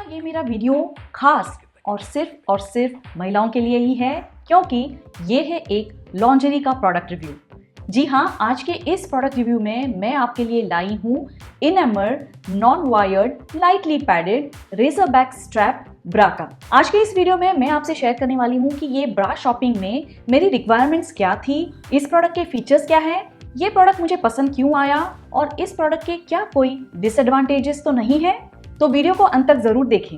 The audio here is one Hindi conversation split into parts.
ये मेरा वीडियो खास और सिर्फ महिलाओं के लिए ही है, क्योंकि ये है एक लॉन्जरी का प्रोडक्ट रिव्यू। जी हाँ, आज के इस प्रोडक्ट रिव्यू में मैं आपके लिए लाई हूँ Enamor non wired lightly padded racer back strap bra का। आज के इस वीडियो में मैं आपसे शेयर करने वाली हूँ कि ये ब्रा शॉपिंग में मेरी रिक्वायरमेंट्स क्या थी, इस प्रोडक्ट के फीचर्स क्या है, ये प्रोडक्ट मुझे पसंद क्यों आया और इस प्रोडक्ट के क्या कोई डिसएडवांटेजेस तो नहीं है। तो वीडियो को अंत तक जरूर देखें।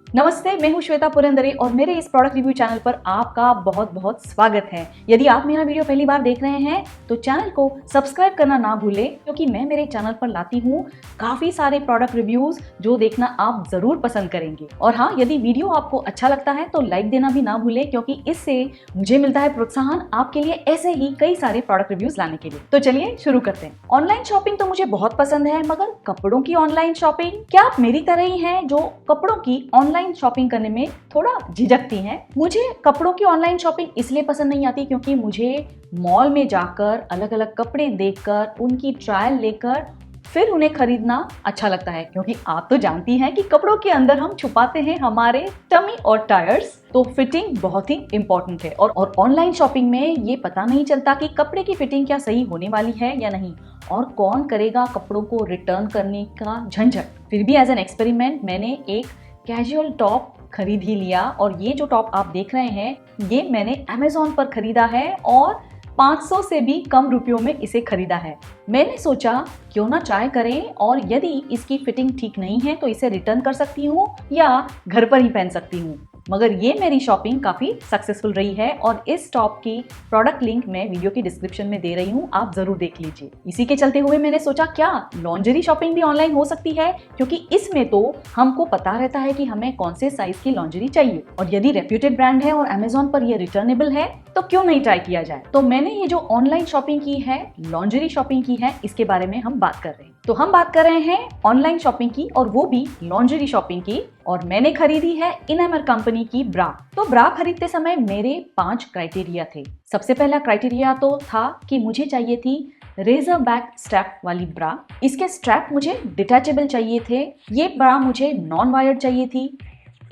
नमस्ते, मैं हूं श्वेता पुरंदरे और मेरे इस प्रोडक्ट रिव्यू चैनल पर आपका बहुत बहुत स्वागत है। यदि आप मेरा वीडियो पहली बार देख रहे हैं तो चैनल को सब्सक्राइब करना ना भूलें, क्योंकि मैं मेरे चैनल पर लाती हूं काफी सारे प्रोडक्ट रिव्यूज जो देखना आप जरूर पसंद करेंगे। और हाँ, यदि वीडियो आपको अच्छा लगता है तो लाइक देना भी ना भूलें, क्योंकि इससे मुझे मिलता है प्रोत्साहन आपके लिए ऐसे ही कई सारे प्रोडक्ट रिव्यूज लाने के लिए। तो चलिए शुरू करते हैं। ऑनलाइन शॉपिंग तो मुझे बहुत पसंद है, मगर कपड़ों की ऑनलाइन शॉपिंग, क्या आप मेरी तरह ही हैं जो कपड़ों की ऑनलाइन शॉपिंग करने में थोड़ा झिझकती हैं? मुझे कपड़ों की ऑनलाइन शॉपिंग इसलिए पसंद नहीं आती क्योंकि मुझे मॉल में जाकर अलग अलग कपड़े देखकर उनकी ट्रायल लेकर फिर उन्हें खरीदना अच्छा लगता है, क्योंकि आप तो जानती हैं कि कपड़ों के अंदर हम छुपाते हैं हमारे टमी और टायर्स, तो फिटिंग बहुत ही इंपॉर्टेंट है। और ऑनलाइन शॉपिंग में ये पता नहीं चलता कि कपड़े की फिटिंग क्या सही होने वाली है या नहीं, और कौन करेगा कपड़ों को रिटर्न करने का झंझट। फिर भी एज एन एक्सपेरिमेंट मैंने एक कैजुअल टॉप खरीद ही लिया, और ये जो टॉप आप देख रहे हैं ये मैंने अमेज़ॉन पर खरीदा है और 500 से भी कम रुपयों में इसे खरीदा है। मैंने सोचा क्यों ना ट्राई करें, और यदि इसकी फिटिंग ठीक नहीं है तो इसे रिटर्न कर सकती हूँ या घर पर ही पहन सकती हूँ। मगर ये मेरी शॉपिंग काफ़ी सक्सेसफुल रही है, और इस टॉप की प्रोडक्ट लिंक मैं वीडियो की डिस्क्रिप्शन में दे रही हूँ, आप जरूर देख लीजिए। इसी के चलते हुए मैंने सोचा क्या लॉन्जरी शॉपिंग भी ऑनलाइन हो सकती है, क्योंकि इसमें तो हमको पता रहता है कि हमें कौन से साइज की लॉन्जरी चाहिए, और यदि रेप्यूटेड ब्रांड है और अमेज़ॉन पर यह रिटर्नेबल है तो क्यों नहीं ट्राई किया जाए। तो मैंने ये जो ऑनलाइन शॉपिंग की है, लॉन्जरी शॉपिंग की है, इसके बारे में हम बात कर रहे हैं। तो हम बात कर रहे हैं ऑनलाइन शॉपिंग की, और वो भी लॉन्जरी शॉपिंग की, और मैंने खरीदी है इनेमर कंपनी की ब्रा। तो ब्रा खरीदते समय मेरे 5 क्राइटेरिया थे। सबसे पहला क्राइटेरिया तो था कि मुझे चाहिए थी रेजर बैक स्ट्रैप वाली ब्रा। इसके स्ट्रैप मुझे डिटैचेबल चाहिए थे। ये ब्रा मुझे नॉन वायर्ड चाहिए थी।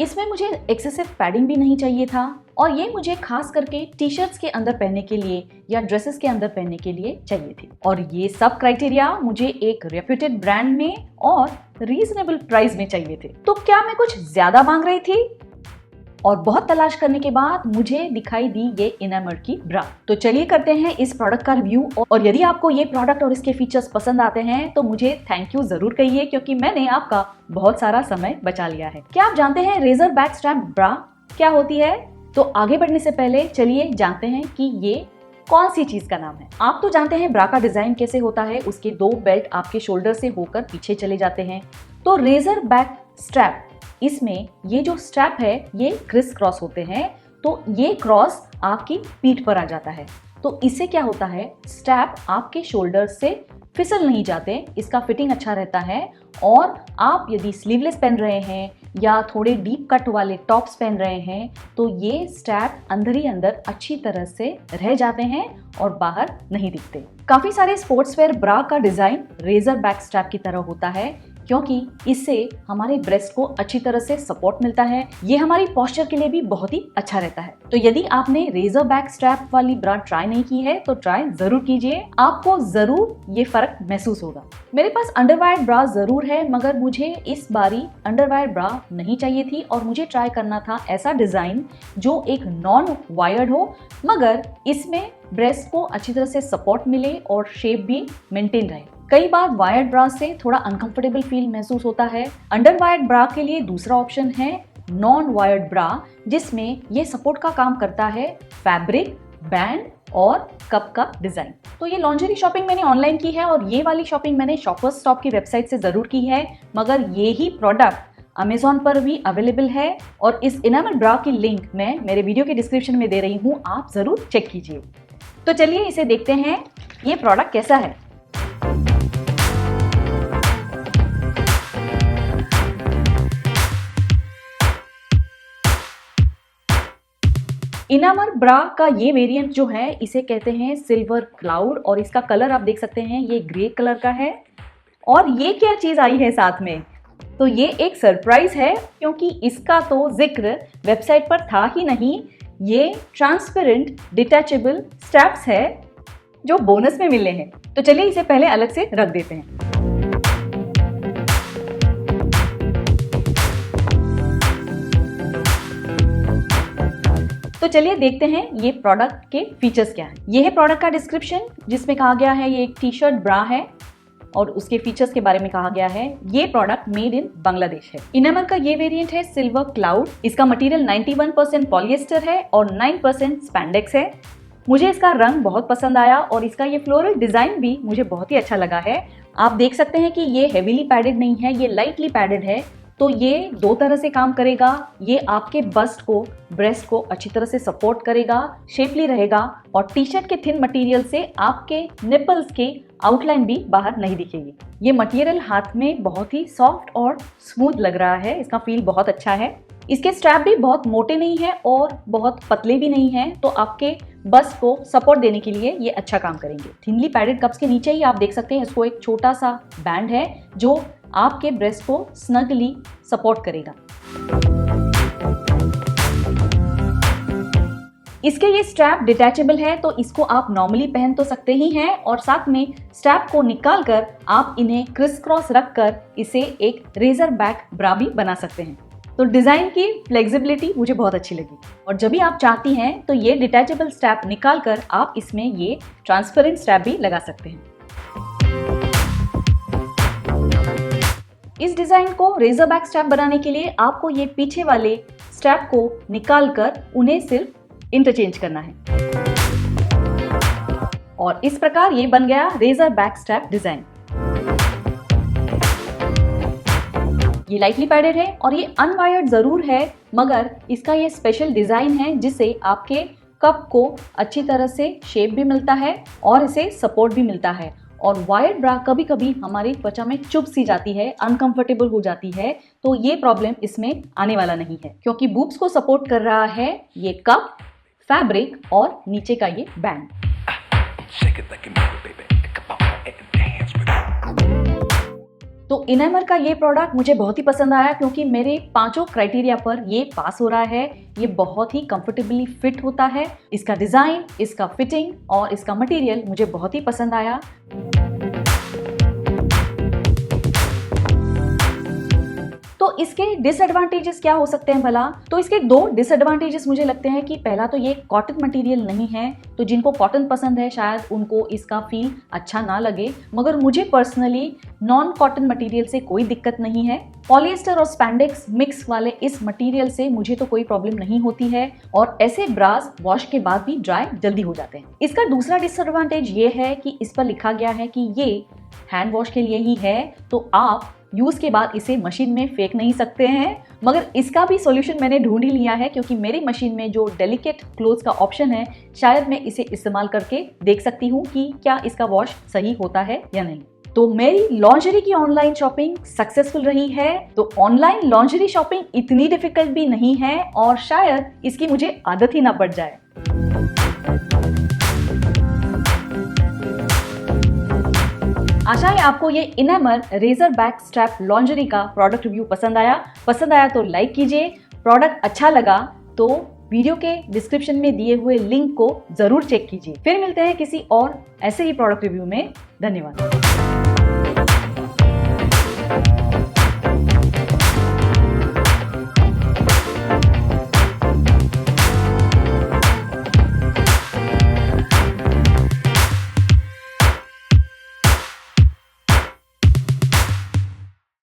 इसमें मुझे एक्सेसिव पैडिंग भी नहीं चाहिए था, और ये मुझे खास करके टी शर्ट्स के अंदर पहनने के लिए या ड्रेसेस के अंदर पहनने के लिए चाहिए थी। और ये सब क्राइटेरिया मुझे एक रेप्यूटेड ब्रांड में और रीजनेबल प्राइस में चाहिए थे। तो क्या मैं कुछ ज्यादा मांग रही थी? और बहुत तलाश करने के बाद मुझे दिखाई दी ये इनेमर की ब्रा। तो चलिए करते हैं इस प्रोडक्ट का रिव्यू, और यदि आपको ये प्रोडक्ट और इसके फीचर्स पसंद आते हैं तो मुझे थैंक यू जरूर कहिए, क्योंकि मैंने आपका बहुत सारा समय बचा लिया है। क्या आप जानते हैं रेजर बैक स्ट्रैप ब्रा क्या होती है? तो आगे बढ़ने से पहले चलिए जानते हैं कि ये कौन सी चीज का नाम है। आप तो जानते हैं ब्रा का डिजाइन कैसे होता है, उसके 2 बेल्ट आपके शोल्डर से होकर पीछे चले जाते हैं। तो रेजर बैक स्ट्रैप, इसमें ये जो स्ट्रैप है ये क्रिस क्रॉस होते हैं, तो ये क्रॉस आपकी पीठ पर आ जाता है। तो इससे क्या होता है, स्ट्रैप आपके शोल्डर से फिसल नहीं जाते, इसका फिटिंग अच्छा रहता है। और आप यदि स्लीवलेस पहन रहे हैं या थोड़े डीप कट वाले टॉप्स पहन रहे हैं तो ये स्ट्रैप अंदर ही अंदर अच्छी तरह से रह जाते हैं और बाहर नहीं दिखते। काफी सारे स्पोर्ट्सवेयर ब्रा का डिजाइन रेजर बैक स्ट्रैप की तरह होता है, क्योंकि इससे हमारे ब्रेस्ट को अच्छी तरह से सपोर्ट मिलता है। ये हमारी पोस्चर के लिए भी बहुत ही अच्छा रहता है। तो यदि आपने रेजर बैक स्ट्रैप वाली ब्रा ट्राई नहीं की है तो ट्राई जरूर कीजिए, आपको जरूर ये फर्क महसूस होगा। मेरे पास अंडरवायर्ड ब्रा जरूर है, मगर मुझे इस बारी अंडरवायर्ड ब्रा नहीं चाहिए थी, और मुझे ट्राई करना था ऐसा डिजाइन जो एक नॉन वायर्ड हो, मगर इसमें ब्रेस्ट को अच्छी तरह से सपोर्ट मिले और शेप भी मेंटेन रहे। कई बार वायर्ड ब्रा से थोड़ा अनकंफर्टेबल फील महसूस होता है। अंडर वायर्ड ब्रा के लिए दूसरा ऑप्शन है नॉन वायर्ड ब्रा, जिसमें ये सपोर्ट का काम करता है फैब्रिक, बैंड और कप का डिजाइन। तो ये लॉन्जरी शॉपिंग मैंने ऑनलाइन की है, और ये वाली शॉपिंग मैंने शॉपर्स स्टॉप की वेबसाइट से जरूर की है, मगर ये ही प्रोडक्ट अमेज़ॉन पर भी अवेलेबल है, और इस इनेमर ब्रा की लिंक मैं मेरे वीडियो के डिस्क्रिप्शन में दे रही हूँ, आप जरूर चेक कीजिए। तो चलिए इसे देखते हैं ये प्रोडक्ट कैसा है। इनेमर ब्रा का ये वेरिएंट जो है इसे कहते हैं सिल्वर क्लाउड, और इसका कलर आप देख सकते हैं ये ग्रे कलर का है। और ये क्या चीज आई है साथ में, तो ये एक सरप्राइज है क्योंकि इसका तो जिक्र वेबसाइट पर था ही नहीं। ये ट्रांसपेरेंट डिटैचेबल स्ट्रैप्स है जो बोनस में मिले हैं। तो चलिए इसे पहले अलग से रख देते हैं। तो चलिए देखते हैं ये प्रोडक्ट के फीचर्स क्या हैं। ये है प्रोडक्ट का डिस्क्रिप्शन, जिसमें कहा गया है ये एक टी शर्ट ब्रा है और उसके फीचर्स के बारे में कहा गया है ये प्रोडक्ट मेड इन बांग्लादेश है। इनेमर का ये वेरिएंट है सिल्वर क्लाउड। इसका मटेरियल 91% पॉलिएस्टर है और 9% स्पैंडेक्स है। मुझे इसका रंग बहुत पसंद आया और इसका ये फ्लोरल डिजाइन भी मुझे बहुत ही अच्छा लगा है। आप देख सकते हैं कि ये हेवीली पैडेड नहीं है, ये लाइटली पैडेड है। तो ये दो तरह से काम करेगा। ये आपके बस्ट को, ब्रेस्ट को अच्छी तरह से सपोर्ट करेगा, शेपली रहेगा और टी शर्ट के थिन मटेरियल से आपके निपल्स के आउटलाइन भी बाहर नहीं दिखेगी। ये मटेरियल हाथ में बहुत ही सॉफ्ट और स्मूथ लग रहा है। इसका फील बहुत अच्छा है। इसके स्ट्रैप भी बहुत मोटे नहीं है और बहुत पतले भी नहीं है, तो आपके बस्ट को सपोर्ट देने के लिए ये अच्छा काम करेंगे। थिनली पैडेड कप्स के नीचे ही आप देख सकते हैं इसको एक छोटा सा बैंड है जो आपके ब्रेस्ट को स्नगली सपोर्ट करेगा। इसके ये स्ट्रैप डिटैचेबल है, तो इसको आप नॉर्मली पहन तो सकते ही हैं और साथ में स्ट्रैप को निकाल कर आप इन्हें क्रिस क्रॉस रख कर इसे एक रेजर बैक ब्रा भी बना सकते हैं। तो डिजाइन की फ्लेक्सिबिलिटी मुझे बहुत अच्छी लगी और जब भी आप चाहती हैं तो ये डिटैचेबल स्ट्रैप निकाल कर आप इसमें ये ट्रांसपेरेंट स्ट्रैप भी लगा सकते हैं। इस डिजाइन को रेजर बैक स्ट्रैप बनाने के लिए आपको ये पीछे वाले स्ट्रैप को निकाल कर उन्हें सिर्फ इंटरचेंज करना है और इस प्रकार ये बन गया रेजर बैक स्ट्रैप डिजाइन। ये लाइटली पैडेड है और ये अनवायर्ड जरूर है, मगर इसका ये स्पेशल डिजाइन है जिससे आपके कप को अच्छी तरह से शेप भी मिलता है और इसे सपोर्ट भी मिलता है। और वायर्ड ब्रा कभी कभी हमारी त्वचा में चुभ सी जाती है, अनकंफर्टेबल हो जाती है, तो ये प्रॉब्लम इसमें आने वाला नहीं है क्योंकि बूब्स को सपोर्ट कर रहा है ये कप, फैब्रिक और नीचे का ये बैंड। तो इनेमर का ये प्रोडक्ट मुझे बहुत ही पसंद आया क्योंकि मेरे पांचों क्राइटेरिया पर ये पास हो रहा है। ये बहुत ही कंफर्टेबली फिट होता है। इसका डिजाइन, इसका फिटिंग और इसका मटेरियल मुझे बहुत ही पसंद आया। तो इसके डिसएडवांटेजेस क्या हो सकते हैं भला? तो इसके दो डिसएडवांटेजेस मुझे लगते हैं कि पहला तो ये कॉटन मटेरियल नहीं है, तो जिनको कॉटन पसंद है शायद उनको इसका फील अच्छा ना लगे, मगर मुझे पर्सनली नॉन कॉटन मटेरियल से कोई दिक्कत नहीं है। पॉलिएस्टर और स्पैंडेक्स मिक्स वाले इस मटेरियल से मुझे तो कोई प्रॉब्लम नहीं होती है और ऐसे ब्रास वॉश के बाद भी ड्राई जल्दी हो जाते हैं। इसका दूसरा डिसएडवांटेज ये है कि इस पर लिखा गया है कि ये हैंड वॉश के लिए ही है, तो आप यूज के बाद इसे मशीन में फेंक नहीं सकते हैं। मगर इसका भी सॉल्यूशन मैंने ढूंढ ही लिया है क्योंकि मेरी मशीन में जो डेलिकेट क्लोथ्स का ऑप्शन है, शायद मैं इसे इस्तेमाल करके देख सकती हूँ कि क्या इसका वॉश सही होता है या नहीं। तो मेरी लॉन्जरी की ऑनलाइन शॉपिंग सक्सेसफुल रही है। तो ऑनलाइन लॉन्जरी शॉपिंग इतनी डिफिकल्ट भी नहीं है और शायद इसकी मुझे आदत ही ना पड़ जाए। आशा है आपको ये इनेमर रेजर बैक स्ट्रैप लॉन्जरी का प्रोडक्ट रिव्यू पसंद आया तो लाइक कीजिए। प्रोडक्ट अच्छा लगा तो वीडियो के डिस्क्रिप्शन में दिए हुए लिंक को जरूर चेक कीजिए। फिर मिलते हैं किसी और ऐसे ही प्रोडक्ट रिव्यू में। धन्यवाद।